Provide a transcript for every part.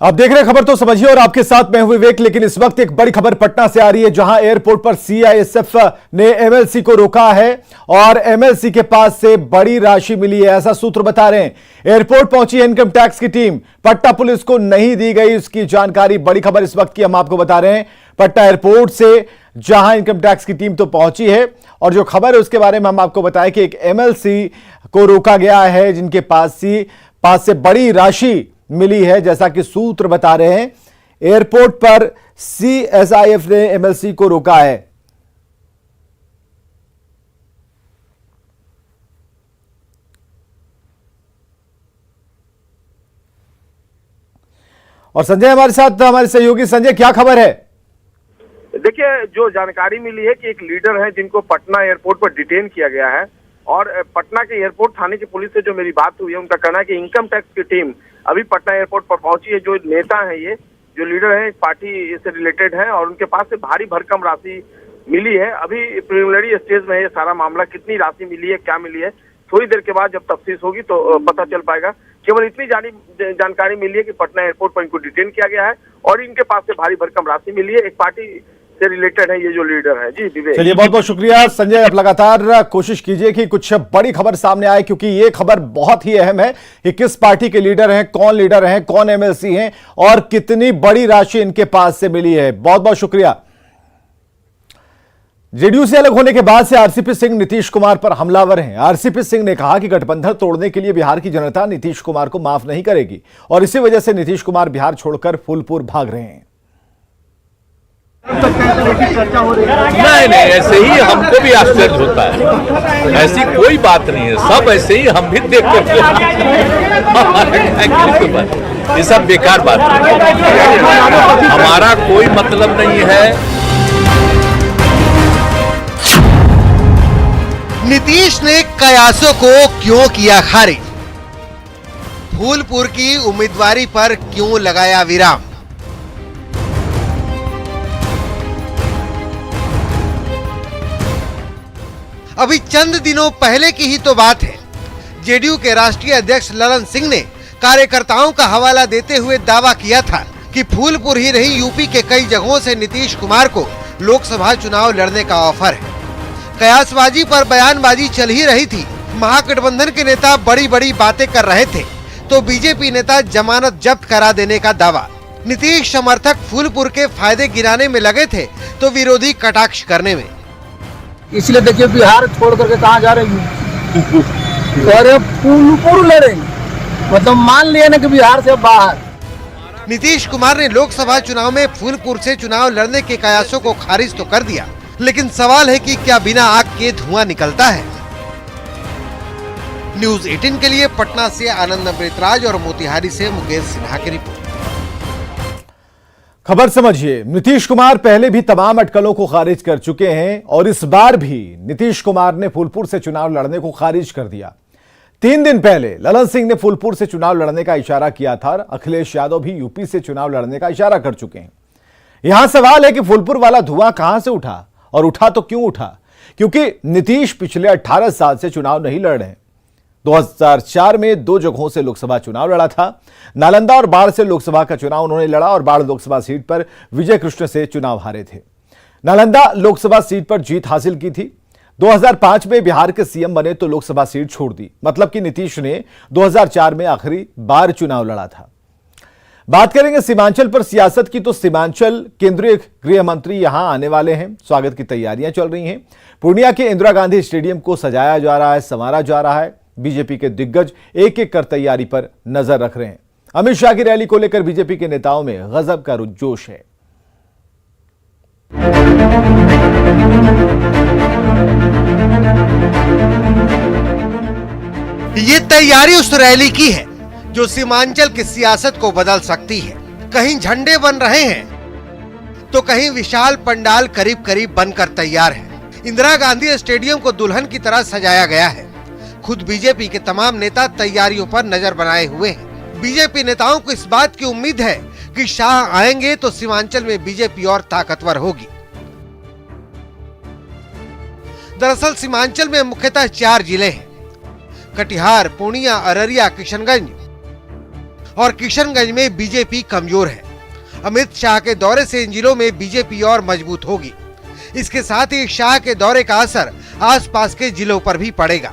आप देख रहे हैं खबर तो समझिए और आपके साथ मैं हूं विवेक। लेकिन इस वक्त एक बड़ी खबर पटना से आ रही है, जहां एयरपोर्ट पर सीआईएसएफ ने एमएलसी को रोका है और एमएलसी के पास से बड़ी राशि मिली है, ऐसा सूत्र बता रहे हैं। एयरपोर्ट पहुंची इनकम टैक्स की टीम, पटना पुलिस को नहीं दी गई उसकी जानकारी। बड़ी खबर इस वक्त की हम आपको बता रहे हैं पटना एयरपोर्ट से, जहां इनकम टैक्स की टीम तो पहुंची है और जो खबर है उसके बारे में हम आपको बताएं कि एक एमएलसी को रोका गया है जिनके पास से बड़ी राशि मिली है, जैसा कि सूत्र बता रहे हैं। एयरपोर्ट पर सीएसआईएफ ने एमएलसी को रोका है। और संजय हमारे साथ, हमारे सहयोगी संजय, क्या खबर है? देखिए, जो जानकारी मिली है कि एक लीडर है जिनको पटना एयरपोर्ट पर डिटेन किया गया है और पटना के एयरपोर्ट थाने की पुलिस से जो मेरी बात हुई है, उनका कहना है कि इनकम टैक्स की टीम अभी पटना एयरपोर्ट पर पहुंची है। जो नेता है, ये जो लीडर है, पार्टी से रिलेटेड है और उनके पास से भारी भरकम राशि मिली है। अभी प्रिलिमिनरी स्टेज में है ये सारा मामला, कितनी राशि मिली है, क्या मिली है, थोड़ी देर के बाद जब तफ्तीश होगी तो पता चल पाएगा। केवल इतनी जानकारी मिली है कि पटना एयरपोर्ट पर इनको डिटेन किया गया है और इनके पास से भारी भरकम राशि मिली है। एक पार्टी से रिलेटेड है ये जो लीडर है। जी विवेक, चलिए बहुत बहुत शुक्रिया संजय। आप लगातार कोशिश कीजिए कि कुछ बड़ी खबर सामने आए, क्योंकि ये खबर बहुत ही अहम है कि किस पार्टी के लीडर हैं, कौन एमएलसी हैं और कितनी बड़ी राशि इनके पास से मिली है। बहुत बहुत शुक्रिया। जेडीयू से अलग होने के बाद से आरसीपी सिंह नीतीश कुमार पर हमलावर हैं। आरसीपी सिंह ने कहा कि गठबंधन तोड़ने के लिए बिहार की जनता नीतीश कुमार को माफ नहीं करेगी और इसी वजह से नीतीश कुमार बिहार छोड़कर फूलपुर भाग रहे हैं। नहीं, ऐसे ही हमको भी आश्चर्य होता है, ऐसी कोई बात नहीं है, सब ऐसे ही हम भी देख कर ये सब बेकार बात है, हमारा कोई मतलब नहीं है। नीतीश ने कयासों को क्यों किया खारिज? फूलपुर की उम्मीदवारी पर क्यों लगाया विराम? अभी चंद दिनों पहले की ही तो बात है, जेडीयू के राष्ट्रीय अध्यक्ष ललन सिंह ने कार्यकर्ताओं का हवाला देते हुए दावा किया था कि फूलपुर ही नहीं, यूपी के कई जगहों से नीतीश कुमार को लोकसभा चुनाव लड़ने का ऑफर है। कयासबाजी पर बयानबाजी चल ही रही थी। महागठबंधन के नेता बड़ी बड़ी बातें कर रहे थे तो बीजेपी नेता जमानत जब्त करा देने का दावा। नीतीश समर्थक फूलपुर के फायदे गिनाने में लगे थे तो विरोधी कटाक्ष करने में। इसलिए देखिए, बिहार छोड़ करके कहाँ जा रही है? अरे फूलपुर लड़ेंगे, मतलब मान लिया ना कि बिहार से बाहर। नीतीश कुमार ने लोकसभा चुनाव में फूलपुर से चुनाव लड़ने के कयासों को खारिज तो कर दिया, लेकिन सवाल है कि क्या बिना आग के धुआं निकलता है? न्यूज 18 के लिए पटना से आनंद अमृतराज और मोतिहारी से मुकेश सिन्हा की रिपोर्ट। खबर समझिए, नीतीश कुमार पहले भी तमाम अटकलों को खारिज कर चुके हैं और इस बार भी नीतीश कुमार ने फूलपुर से चुनाव लड़ने को खारिज कर दिया। 3 दिन पहले ललन सिंह ने फूलपुर से चुनाव लड़ने का इशारा किया था। अखिलेश यादव भी यूपी से चुनाव लड़ने का इशारा कर चुके हैं। यहां सवाल है कि फूलपुर वाला धुआं कहां से उठा और उठा तो क्यों उठा? क्योंकि नीतीश पिछले 18 साल से चुनाव नहीं लड़ रहे हैं। 2004 में 2 जगहों से लोकसभा चुनाव लड़ा था। नालंदा और बाढ़ से लोकसभा का चुनाव उन्होंने लड़ा और बाढ़ लोकसभा सीट पर विजय कृष्ण से चुनाव हारे थे। नालंदा लोकसभा सीट पर जीत हासिल की थी। 2005 में बिहार के सीएम बने तो लोकसभा सीट छोड़ दी। मतलब कि नीतीश ने 2004 में आखिरी बार चुनाव लड़ा था। बात करेंगे सीमांचल पर सियासत की, तो सीमांचल केंद्रीय गृह मंत्री यहां आने वाले हैं। स्वागत की तैयारियां चल रही हैं। पूर्णिया के इंदिरा गांधी स्टेडियम को सजाया जा रहा है, संवारा जा रहा है। बीजेपी के दिग्गज एक एक कर तैयारी पर नजर रख रहे हैं। अमित शाह की रैली को लेकर बीजेपी के नेताओं में गजब का जोश है। ये तैयारी उस रैली की है जो सीमांचल की सियासत को बदल सकती है। कहीं झंडे बन रहे हैं तो कहीं विशाल पंडाल करीब करीब बनकर तैयार है। इंदिरा गांधी स्टेडियम को दुल्हन की तरह सजाया गया है। खुद बीजेपी के तमाम नेता तैयारियों पर नजर बनाए हुए हैं। बीजेपी नेताओं को इस बात की उम्मीद है कि शाह आएंगे तो सीमांचल में बीजेपी और ताकतवर होगी। दरअसल सीमांचल में मुख्यतः 4 जिले हैं, कटिहार, पूर्णिया, अररिया, किशनगंज और किशनगंज में बीजेपी कमजोर है। अमित शाह के दौरे से इन जिलों में बीजेपी और मजबूत होगी। इसके साथ ही शाह के दौरे का असर आसपास के जिलों पर भी पड़ेगा।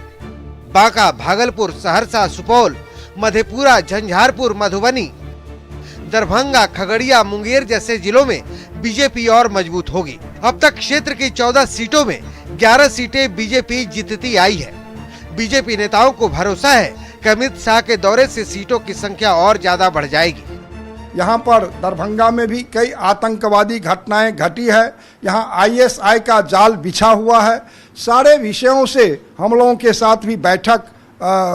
बांका, भागलपुर, सहरसा, सुपौल, मधेपुरा, झंझारपुर, मधुबनी, दरभंगा, खगड़िया, मुंगेर जैसे जिलों में बीजेपी और मजबूत होगी। अब तक क्षेत्र की 14 सीटों में 11 सीटें बीजेपी जीतती आई है। बीजेपी नेताओं को भरोसा है कि अमित शाह के दौरे से सीटों की संख्या और ज्यादा बढ़ जाएगी। यहाँ पर दरभंगा में भी कई आतंकवादी घटनाएं घटी है। यहाँ आईएसआई का जाल बिछा हुआ है। सारे विषयों से हम लोगों के साथ भी बैठक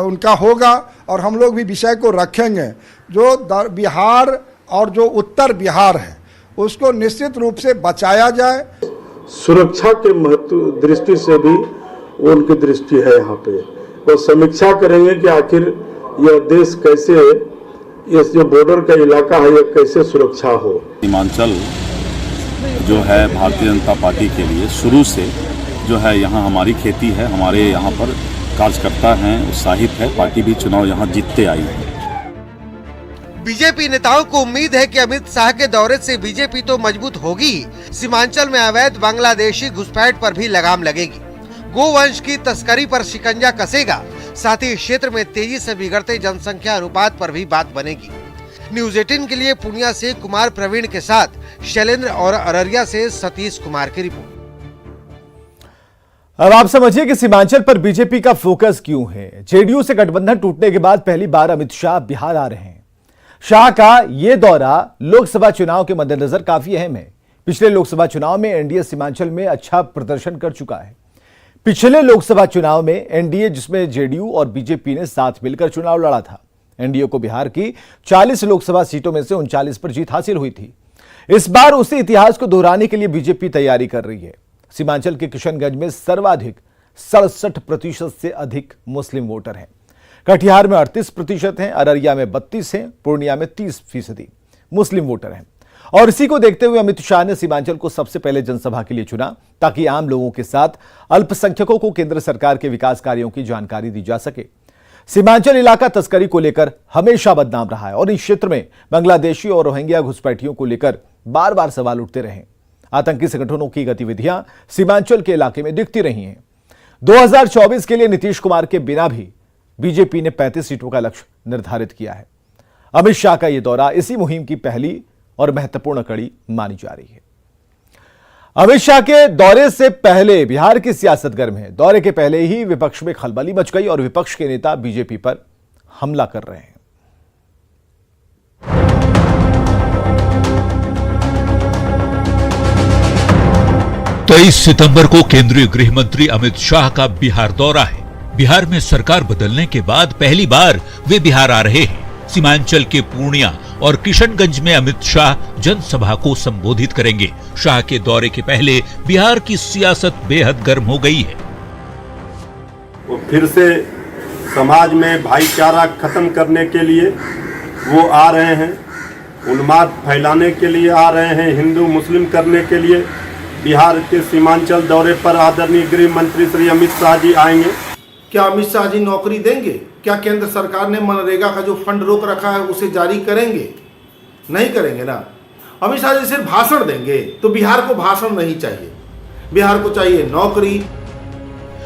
उनका होगा और हम लोग भी विषय को रखेंगे। जो बिहार और जो उत्तर बिहार है उसको निश्चित रूप से बचाया जाए। सुरक्षा के महत्व दृष्टि से भी उनकी दृष्टि है। यहाँ पे वो समीक्षा करेंगे कि आखिर यह देश कैसे, ये जो बॉर्डर का इलाका है ये कैसे सुरक्षा हो। सीमांचल जो है भारतीय जनता पार्टी के लिए शुरू से जो है यहाँ हमारी खेती है, हमारे यहाँ पर कार्यकर्ता हैं, उत्साहित है, पार्टी भी चुनाव यहाँ जीतते आई है। बीजेपी नेताओं को उम्मीद है कि अमित शाह के दौरे से बीजेपी तो मजबूत होगी, सीमांचल में अवैध बांग्लादेशी घुसपैठ पर भी लगाम लगेगी। गोवंश की तस्करी पर शिकंजा कसेगा। साथ ही क्षेत्र में तेजी से बिगड़ते जनसंख्या अनुपात पर भी बात बनेगी। न्यूज़ 18 के लिए पूर्णिया से कुमार प्रवीण के साथ शैलेंद्र और अररिया से सतीश कुमार की रिपोर्ट। अब आप समझिए कि सीमांचल पर बीजेपी का फोकस क्यों है। जेडीयू से गठबंधन टूटने के बाद पहली बार अमित शाह बिहार आ रहे हैं। शाह का यह दौरा लोकसभा चुनाव के मद्देनजर काफी अहम है। पिछले लोकसभा चुनाव में एनडीए सीमांचल में अच्छा प्रदर्शन कर चुका है। पिछले लोकसभा चुनाव में एनडीए, जिसमें जेडीयू और बीजेपी ने साथ मिलकर चुनाव लड़ा था, एनडीए को बिहार की 40 लोकसभा सीटों में से 39 पर जीत हासिल हुई थी। इस बार उसी इतिहास को दोहराने के लिए बीजेपी तैयारी कर रही है। सीमांचल के किशनगंज में सर्वाधिक 67% से अधिक मुस्लिम वोटर हैं। कटिहार में 38% हैं, अररिया में 32 हैं, पूर्णिया में 30% मुस्लिम वोटर हैं। और इसी को देखते हुए अमित शाह ने सीमांचल को सबसे पहले जनसभा के लिए चुना, ताकि आम लोगों के साथ अल्पसंख्यकों को केंद्र सरकार के विकास कार्यों की जानकारी दी जा सके। सीमांचल इलाका तस्करी को लेकर हमेशा बदनाम रहा है और इस क्षेत्र में बांग्लादेशी और रोहिंग्या घुसपैठियों को लेकर बार बार सवाल उठते रहे। आतंकी संगठनों की गतिविधियां सीमांचल के इलाके में दिखती रही हैं। 2024 के लिए नीतीश कुमार के बिना भी बीजेपी ने 35 सीटों का लक्ष्य निर्धारित किया है। अमित शाह का यह दौरा इसी मुहिम की पहली और महत्वपूर्ण कड़ी मानी जा रही है। अमित शाह के दौरे से पहले बिहार की सियासत गर्म है। दौरे के पहले ही विपक्ष में खलबली मच गई और विपक्ष के नेता बीजेपी पर हमला कर रहे हैं। 23 सितंबर को केंद्रीय गृह मंत्री अमित शाह का बिहार दौरा है। बिहार में सरकार बदलने के बाद पहली बार वे बिहार आ रहे हैं। सीमांचल के पूर्णिया और किशनगंज में अमित शाह जनसभा को संबोधित करेंगे। शाह के दौरे के पहले बिहार की सियासत बेहद गर्म हो गई है। वो फिर से समाज में भाईचारा खत्म करने के लिए वो आ रहे हैं, उन्माद फैलाने के लिए आ रहे हैं, हिंदू मुस्लिम करने के लिए बिहार के सीमांचल दौरे पर आदरणीय गृह मंत्री श्री अमित शाह जी आएंगे। क्या अमित शाह जी नौकरी देंगे? क्या केंद्र सरकार ने मनरेगा का जो फंड रोक रखा है उसे जारी करेंगे? नहीं करेंगे ना। अमित शाह जी सिर्फ भाषण देंगे, तो बिहार को भाषण नहीं चाहिए, बिहार को चाहिए नौकरी।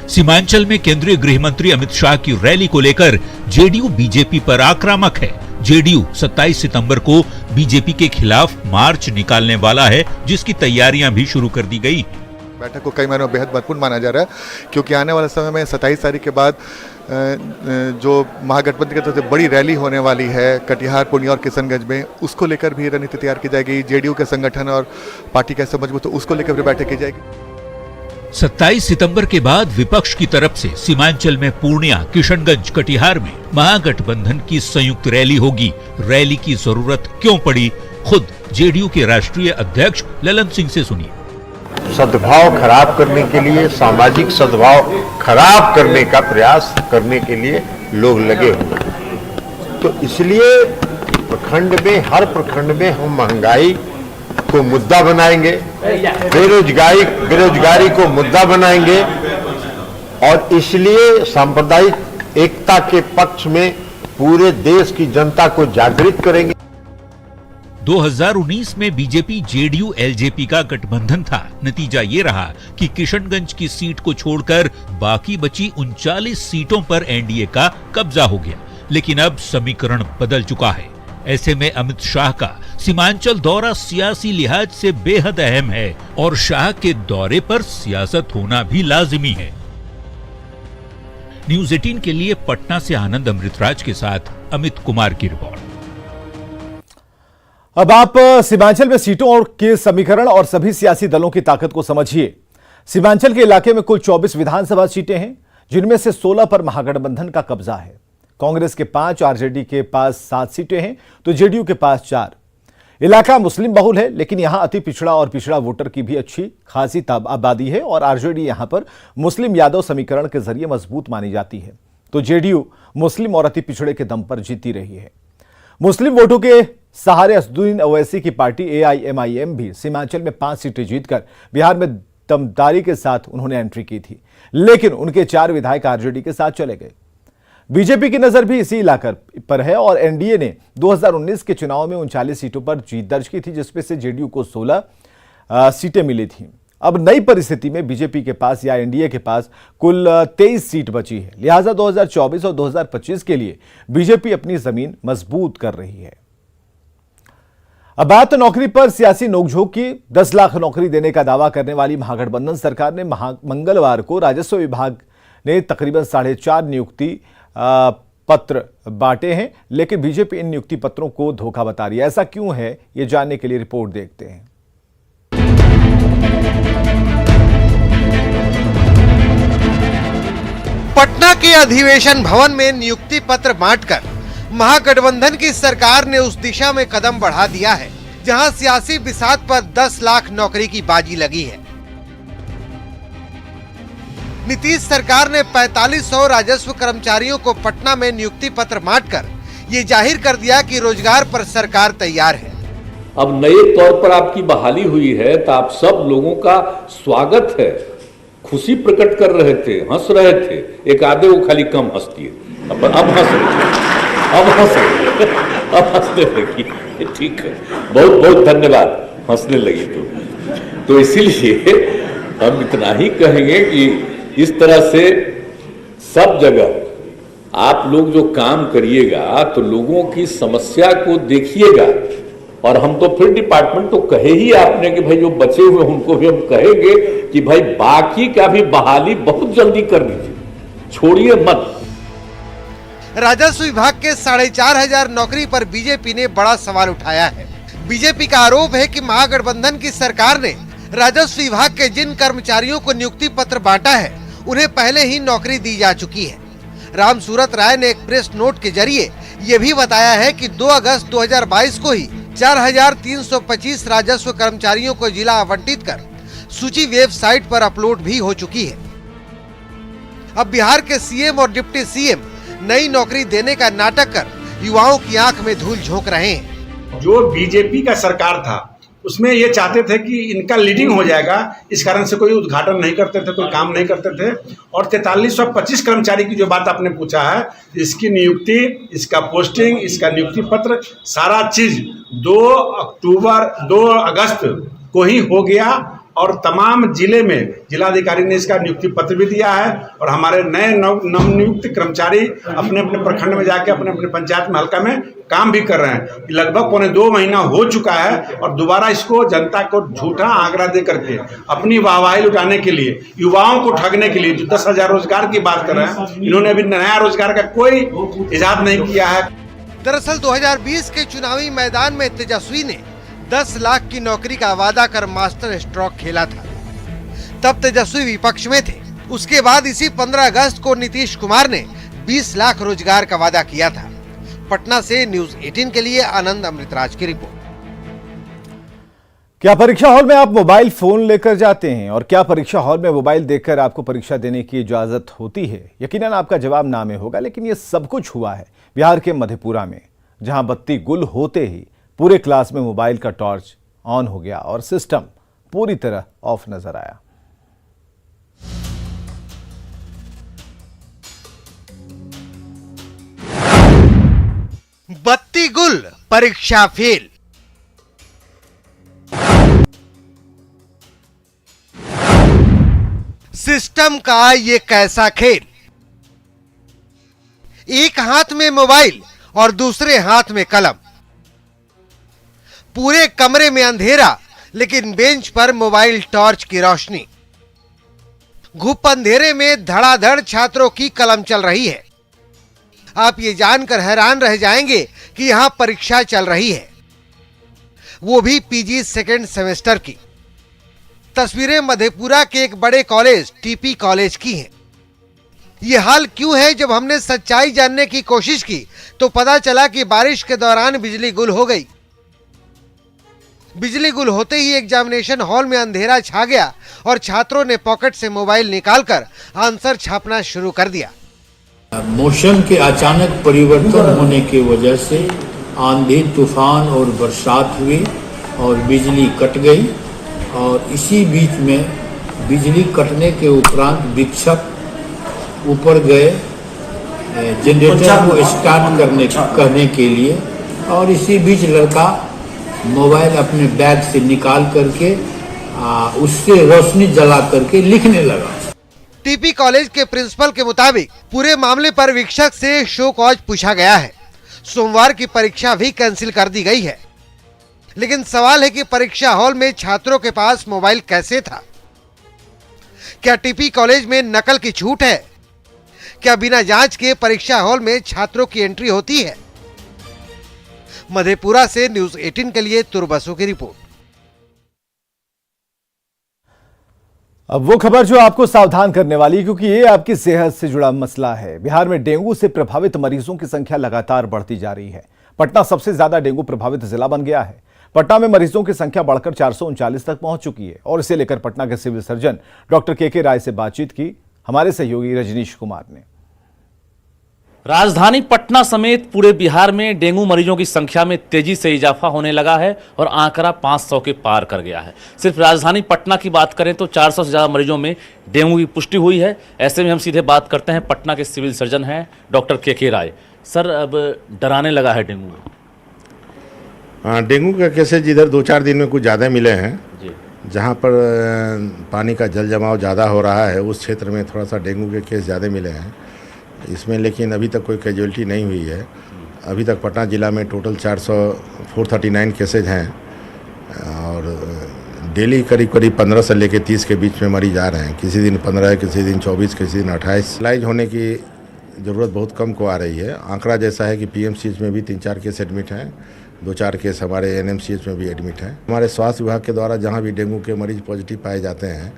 सीमांचल में केंद्रीय गृह मंत्री अमित शाह की रैली को लेकर जेडीयू बीजेपी पर आक्रामक है। जेडीयू 27 सितंबर को बीजेपी के खिलाफ मार्च निकालने वाला है, जिसकी तैयारियां भी शुरू कर दी गई। बैठक को कई मायनों में बेहद महत्वपूर्ण माना जा रहा है, क्योंकि आने वाले समय में 27 तारीख के बाद जो महागठबंधन की तरफ से बड़ी रैली होने वाली है कटिहार, पूर्णिया और किशनगंज में, उसको लेकर भी रणनीति तैयार की जाएगी। जेडीयू के संगठन और पार्टी कैसे मजबूत हो उसको लेकर भी बैठक की जाएगी। 27 सितंबर के बाद विपक्ष की तरफ से सीमांचल में पूर्णिया, किशनगंज, कटिहार में महागठबंधन की संयुक्त रैली होगी। रैली की जरूरत क्यों पड़ी, खुद जेडीयू के राष्ट्रीय अध्यक्ष ललन सिंह से सुनिए। सद्भाव खराब करने के लिए, सामाजिक सद्भाव खराब करने का प्रयास करने के लिए लोग लगे हुए, तो इसलिए प्रखंड में, हर प्रखंड में हम महंगाई को मुद्दा बनाएंगे, बेरोजगारी को मुद्दा बनाएंगे, और इसलिए सांप्रदायिक एकता के पक्ष में पूरे देश की जनता को जागृत करेंगे। 2019 में बीजेपी जेडीयू एलजेपी का गठबंधन था। नतीजा ये रहा कि किशनगंज की सीट को छोड़कर बाकी बची 39 सीटों पर एनडीए का कब्जा हो गया। लेकिन अब समीकरण बदल चुका है। ऐसे में अमित शाह का सीमांचल दौरा सियासी लिहाज से बेहद अहम है और शाह के दौरे पर सियासत होना भी लाजिमी है। न्यूज 18 के लिए पटना से आनंद अमृतराज के साथ अमित कुमार की रिपोर्ट। अब आप सीमांचल में सीटों और के समीकरण और सभी सियासी दलों की ताकत को समझिए। सीमांचल के इलाके में कुल 24 विधानसभा सीटें हैं, जिनमें से 16 पर महागठबंधन का कब्जा है। कांग्रेस के 5, आरजेडी के पास 7 सीटें हैं तो जेडीयू के पास 4। इलाका मुस्लिम बहुल है, लेकिन यहां अति पिछड़ा और पिछड़ा वोटर की भी अच्छी खासी आबादी है और आरजेडी यहां पर मुस्लिम यादव समीकरण के जरिए मजबूत मानी जाती है, तो जेडीयू मुस्लिम और अति पिछड़े के दम पर जीती रही है। मुस्लिम वोटों के सहारे असदुद्दीन ओवैसी की पार्टी एआईएमआईएम भी सीमांचल में 5 सीटें जीतकर बिहार में दमदारी के साथ उन्होंने एंट्री की थी, लेकिन उनके 4 विधायक आरजेडी के साथ चले गए। बीजेपी की नजर भी इसी इलाके पर है और एनडीए ने 2019 के चुनाव में 39 सीटों पर जीत दर्ज की थी, जिसमें से जेडीयू को 16 सीटें मिली थी। अब नई परिस्थिति में बीजेपी के पास या एनडीए के पास कुल 23 सीट बची है। लिहाजा 2024 और 2025 के लिए बीजेपी अपनी जमीन मजबूत कर रही है। अब बात नौकरी पर सियासी नोकझोंक की। 10 लाख नौकरी देने का दावा करने वाली महागठबंधन सरकार ने मंगलवार को राजस्व विभाग ने तकरीबन 4.5 नियुक्ति पत्र बांटे हैं, लेकिन बीजेपी इन नियुक्ति पत्रों को धोखा बता रही है। ऐसा क्यों है, ये जानने के लिए रिपोर्ट देखते हैं। पटना के अधिवेशन भवन में नियुक्ति पत्र बांटकर महागठबंधन की सरकार ने उस दिशा में कदम बढ़ा दिया है जहां सियासी बिसात पर 10 लाख नौकरी की बाजी लगी है। नीतीश सरकार ने 4500 राजस्व कर्मचारियों को पटना में नियुक्ति पत्र बांटकर ये जाहिर कर दिया कि रोजगार पर सरकार तैयार है। अब नए तौर पर आपकी बहाली हुई है तो आप सब लोगों का स्वागत है। खुशी प्रकट कर रहे थे, हंस रहे थे, एक आधे वो खाली कम हंसती है, अब हंस रही, अब हंसने लगी। ठीक है, बहुत बहुत धन्यवाद, हंसने लगी तो इसीलिए हम इतना ही कहेंगे कि इस तरह से सब जगह आप लोग जो काम करिएगा तो लोगों की समस्या को देखिएगा। और हम तो फिर डिपार्टमेंट तो कहे ही आपने कि भाई जो बचे हुए उनको भी हम कहेंगे कि भाई बाकी का भी बहाली बहुत जल्दी कर दीजिए, छोड़िए मत। राजस्व विभाग के 4500 नौकरी पर बीजेपी ने बड़ा सवाल उठाया है। बीजेपी का आरोप है कि महागठबंधन की सरकार ने राजस्व विभाग के जिन कर्मचारियों को नियुक्ति पत्र बांटा है उन्हें पहले ही नौकरी दी जा चुकी है। राम सूरत राय ने एक प्रेस नोट के जरिए ये भी बताया है कि 2 अगस्त 2022 को ही 4325 राजस्व कर्मचारियों को जिला आवंटित कर सूची वेबसाइट पर अपलोड भी हो चुकी है। अब बिहार के सीएम और डिप्टी सीएम नई नौकरी देने का नाटक कर युवाओं की आंख में धूल झोंक रहे हैं। जो बीजेपी का सरकार था उसमें ये चाहते थे कि इनका लीडिंग हो जाएगा, इस कारण से कोई उद्घाटन नहीं करते थे, कोई काम नहीं करते थे। और 4325 कर्मचारी की जो बात आपने पूछा है, इसकी नियुक्ति, इसका पोस्टिंग, इसका नियुक्ति पत्र, सारा चीज 2 अगस्त को ही हो गया और तमाम जिले में जिलाधिकारी ने इसका नियुक्ति पत्र भी दिया है। और हमारे नए नवनियुक्त कर्मचारी अपने अपने प्रखंड में जाके अपने अपने पंचायत में हल्का में काम भी कर रहे हैं। लगभग 2.25 महीना हो चुका है और दोबारा इसको जनता को झूठा आंकड़ा दे करके अपनी वाहवाही लुटाने के लिए, युवाओं को ठगने के लिए जो 10,000 रोजगार की बात कर रहे हैं, इन्होंने अभी नया रोजगार का कोई इजाद नहीं किया है। दरअसल 2020 के चुनावी मैदान में तेजस्वी ने 10 लाख की नौकरी का वादा कर मास्टर स्ट्रोक खेला था। तब तेजस्वी विपक्ष में थे। उसके बाद इसी 15 अगस्त को नीतीश कुमार ने 20 लाख रोजगार का वादा किया था। पटना से न्यूज 18 के लिए आनंद अमृतराज की रिपोर्ट। क्या परीक्षा हॉल में आप मोबाइल फोन लेकर जाते हैं और क्या परीक्षा हॉल में मोबाइल देखकर आपको परीक्षा देने की इजाजत होती है? यकीनन आपका जवाब ना में होगा, लेकिन यह सब कुछ हुआ है बिहार के मधेपुरा में, जहां बत्ती गुल होते ही पूरे क्लास में मोबाइल का टॉर्च ऑन हो गया और सिस्टम पूरी तरह ऑफ नजर आया। बत्ती गुल, परीक्षा फेल। सिस्टम का ये कैसा खेल, एक हाथ में मोबाइल और दूसरे हाथ में कलम, पूरे कमरे में अंधेरा लेकिन बेंच पर मोबाइल टॉर्च की रोशनी, घुप अंधेरे में धड़ाधड़ छात्रों की कलम चल रही है। आप ये जानकर हैरान रह जाएंगे कि यहां परीक्षा चल रही है, वो भी पीजी सेकेंड सेमेस्टर की। तस्वीरें मधेपुरा के एक बड़े कॉलेज टीपी कॉलेज की हैं। ये हाल क्यों है, जब हमने सच्चाई जानने की कोशिश की तो पता चला कि बारिश के दौरान बिजली गुल हो गई। बिजली गुल होते ही एग्जामिनेशन हॉल में अंधेरा छा गया और छात्रों ने पॉकेट से मोबाइल निकालकर आंसर छापना शुरू कर दिया। मौसम के अचानक परिवर्तन होने की वजह से आंधी तूफान और बरसात हुई और बिजली कट गई, और इसी बीच में बिजली कटने के उपरांत शिक्षक ऊपर गए जनरेटर को स्टार्ट करने के लिए, और इसी बीच लड़का मोबाइल अपने बैग से निकाल करके उससे रोशनी जला करके लिखने लगा। टीपी कॉलेज के प्रिंसिपल के मुताबिक पूरे मामले पर शिक्षक से शो कॉज पूछा गया है। सोमवार की परीक्षा भी कैंसिल कर दी गई है, लेकिन सवाल है कि परीक्षा हॉल में छात्रों के पास मोबाइल कैसे था? क्या टीपी कॉलेज में नकल की छूट है? क्या बिना जांच के परीक्षा हॉल में छात्रों की एंट्री होती है? मधेपुरा से न्यूज़ 18 के लिए तुरबसु की रिपोर्ट। अब वो खबर जो आपको सावधान करने वाली, क्योंकि ये आपकी सेहत से जुड़ा मसला है। बिहार में डेंगू से प्रभावित मरीजों की संख्या लगातार बढ़ती जा रही है। पटना सबसे ज्यादा डेंगू प्रभावित जिला बन गया है। पटना में मरीजों की संख्या बढ़कर 439 तक पहुंच चुकी है, और इसे लेकर पटना के सिविल सर्जन डॉक्टर के राय से बातचीत की हमारे सहयोगी रजनीश कुमार ने। राजधानी पटना समेत पूरे बिहार में डेंगू मरीजों की संख्या में तेजी से इजाफा होने लगा है और आंकड़ा 500 के पार कर गया है। सिर्फ राजधानी पटना की बात करें तो 400 से ज़्यादा मरीजों में डेंगू की पुष्टि हुई है। ऐसे में हम सीधे बात करते हैं, पटना के सिविल सर्जन हैं डॉक्टर के राय। सर, अब डराने लगा है डेंगू? हाँ, डेंगू का केसेज इधर 2-4 दिन में कुछ ज़्यादा मिले हैं जी। जहाँ पर पानी का जल जमाव ज़्यादा हो रहा है उस क्षेत्र में थोड़ा सा डेंगू के केस ज़्यादा मिले हैं इसमें, लेकिन अभी तक कोई कैजुअलिटी नहीं हुई है। अभी तक पटना ज़िला में टोटल 439 केसेज हैं, और डेली करीब 15 से लेकर 30 के बीच में मरीज आ रहे हैं। किसी दिन 15, किसी दिन 24, किसी दिन 28। इलाज होने की ज़रूरत बहुत कम को आ रही है। आंकड़ा जैसा है कि पीएमसीएच में भी 3-4 केस एडमिट हैं, 2-4 केस हमारे एनएमसीएच में भी एडमिट हैं। हमारे स्वास्थ्य विभाग के द्वारा जहाँ भी डेंगू के मरीज पॉजिटिव पाए जाते हैं,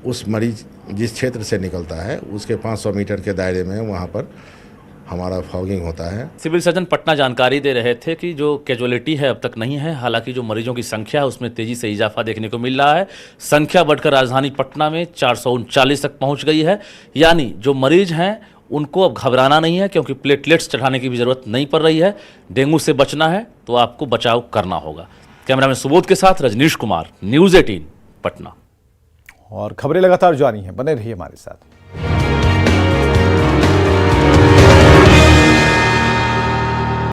उस मरीज जिस क्षेत्र से निकलता है उसके 500 मीटर के दायरे में वहाँ पर हमारा फॉगिंग होता है। सिविल सर्जन पटना जानकारी दे रहे थे कि जो कैजुअलिटी है अब तक नहीं है, हालांकि जो मरीजों की संख्या है उसमें तेजी से इजाफा देखने को मिल रहा है। संख्या बढ़कर राजधानी पटना में 439 तक पहुंच गई है। यानी जो मरीज हैं उनको अब घबराना नहीं है, क्योंकि प्लेटलेट्स चढ़ाने की भी जरूरत नहीं पड़ रही है। डेंगू से बचना है तो आपको बचाव करना होगा। कैमरामैन सुबोध के साथ रजनीश कुमार, न्यूज़ 18 पटना। और खबरें लगातार जारी हैं, बने रहिए हमारे साथ।